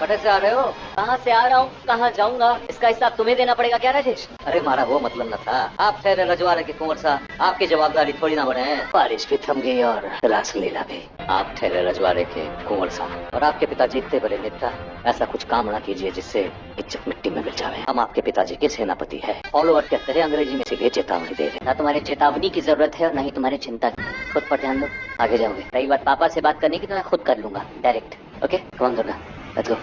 कटे से आ रहे हो? कहाँ से आ रहा हूँ, कहाँ जाऊँगा, इसका हिसाब तुम्हें देना पड़ेगा क्या राजेश? अरे हमारा वो मतलब न था। आप ठहरे रजवाड़े के कुंवर साहब, आपकी जवाबदारी थोड़ी ना बढ़े। बारिश भी थम गई और रासलीला भी। आप ठहरे रजवाड़े के कुंवर साहब और आपके पिताजी इतने बड़े नेता, ऐसा कुछ काम ना कीजिए जिससे इज्जत मिट्टी में मिल जाए। हम आपके पिताजी के सेनापति है, फॉलोअर कहते हैं अंग्रेजी में, इसीलिए चेतावनी दे रहे। ना तुम्हारी चेतावनी की जरूरत है और ना ही तुम्हारी चिंता की। खुद पर ध्यान दो, आगे जाओगे। रही बात पापा से बात करने की तो मैं खुद कर लूंगा डायरेक्ट। ओके, कौन दुर्गा, लेट्स गो।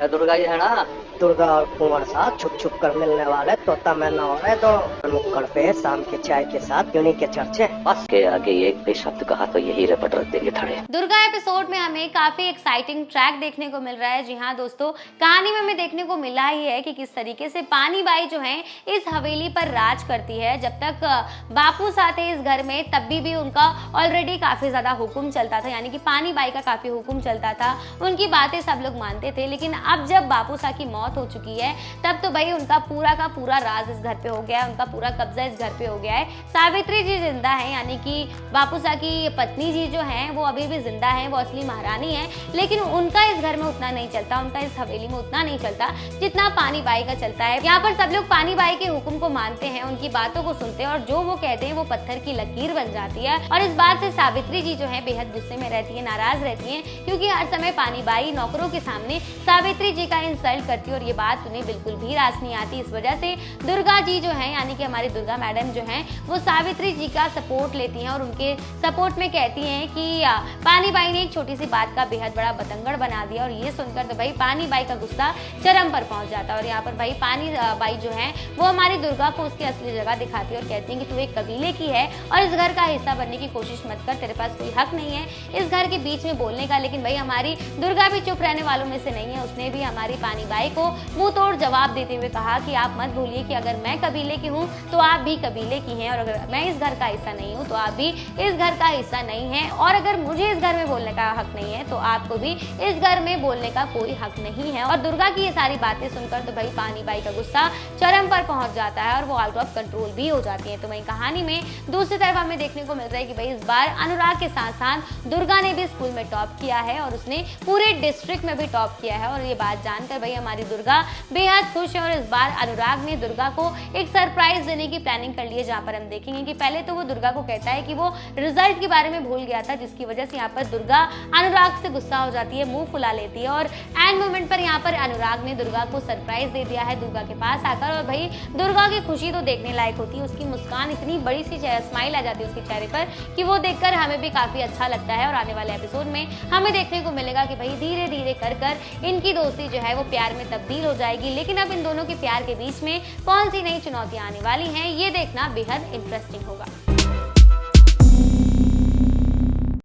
दुर्गा जी है ना? दुर्गा और कुंवर साहब छुप छुप कर मिलने वाले, तोता मैना हो रहे तो नुक्कड़ पे शाम के चाय के साथ उन्हीं के चर्चे। बस के आगे एक भी शब्द कहा तो यही रपट रख देंगे थड़े। दुर्गा एपिसोड में हमें काफी एक्साइटिंग ट्रैक देखने को मिल रहा है। जी हाँ दोस्तों, कहानी में हमें देखने को मिला ही है कि किस तरीके से पानी बाई जो है इस हवेली पर राज करती है। जब तक बापू साथ है इस घर में, तब भी उनका ऑलरेडी काफी ज्यादा हुक्म चलता था, यानी कि पानी बाई का काफी हुक्म चलता था, उनकी बातें सब लोग मानते थे। लेकिन अब जब बापू सा की मौत हो चुकी है, तब तो भाई उनका पूरा का पूरा राज इस घर पे हो गया है, उनका पूरा कब्जा इस घर पे हो गया है। सावित्री जी जिंदा है, यानी कि बापू सा की पत्नी जी जो है वो अभी भी जिंदा है, वो असली महारानी है। लेकिन उनका इस घर में उतना नहीं चलता, उनका इस हवेली में उतना नहीं चलता जितना पानी बाई का चलता है। यहाँ पर सब लोग पानी बाई के हुक्म को मानते हैं, उनकी बातों को सुनते हैं और जो वो कहते हैं वो पत्थर की लकीर बन जाती है। और इस बात से सावित्री जी जो है बेहद गुस्से में रहती है, नाराज रहती है, क्योंकि हर समय पानी बाई नौकरों के सामने सावित्री जी का इंसल्ट करती है और ये बात उन्हें बिल्कुल भी रास नहीं आती। इस वजह से दुर्गा जी जो है, यानी कि हमारी दुर्गा मैडम जो है, वो सावित्री जी का सपोर्ट लेती हैं और उनके सपोर्ट में कहती हैं कि पानी बाई ने एक छोटी सी बात का बेहद बड़ा बतंगड़ बना दिया। और ये सुनकर तो भाई पानी बाई का गुस्सा चरम पर पहुंच जाता है। और यहाँ पर भाई पानी बाई जो है वो हमारी दुर्गा को उसकी असली जगह दिखाती है और कहती है कि तू एक कबीले की है और इस घर का हिस्सा बनने की कोशिश मत कर, तेरे पास कोई हक नहीं है इस घर के बीच में बोलने का। लेकिन भाई हमारी दुर्गा भी चुप रहने वालों में से नहीं है, उसने भी हमारी पानी बाई को मुंह तोड़ जवाब देते हुए कहा कि आप मत भूलिए कि अगर मैं कबीले की हूँ तो आप भी कबीले की हैं, और अगर मैं इस घर का हिस्सा नहीं हूँ तो आप भी इस घर का हिस्सा नहीं है, और अगर मुझे इस घर में बोलने का हक नहीं है तो आपको भी इस घर में बोलने का कोई हक नहीं है। और दुर्गा की ये सारी बातें सुनकर तो भाई पानी बाई का गुस्सा चरम पर पहुंच जाता है और वो आउट ऑफ कंट्रोल भी हो जाती है। तो वही कहानी में दूसरी तरफ हमें देखने को मिल रहा है कि भाई इस बार अनुराग के साथ साथ दुर्गा ने भी स्कूल में टॉप किया है और उसने पूरे डिस्ट्रिक्ट में भी टॉप किया है। और ये बात जानकर भाई हमारी दुर्गा बेहद खुश है और इस बार अनुराग ने दुर्गा को एक सरप्राइज देने की प्लानिंग कर ली है, जहां पर हम देखेंगे कि पहले तो वो दुर्गा को कहता है कि वो रिजल्ट के बारे में भूल गया था, जिसकी वजह से यहाँ पर दुर्गा अनुराग से गुस्सा हो जाती है, मुंह फुला लेती है। और एंड मोमेंट पर यहाँ पर अनुराग ने दुर्गा को सरप्राइज दे दिया है दुर्गा के पास आकर। और भाई दुर्गा की खुशी तो देखने लायक होती है, उसकी मुस्कान, इतनी बड़ी सी स्माइल आ जाती है उसके चेहरे पर कि वो देखकर हमें भी काफी अच्छा लगता है। और आने वाले एपिसोड में हमें देखने को मिलेगा कि भाई धीरे धीरे कर इनकी दोस्ती जो है वो प्यार में तब्दील हो जाएगी। लेकिन अब इन दोनों के प्यार के बीच में कौन सी नई चुनौतियां आने वाली हैं, ये देखना बेहद इंटरेस्टिंग होगा।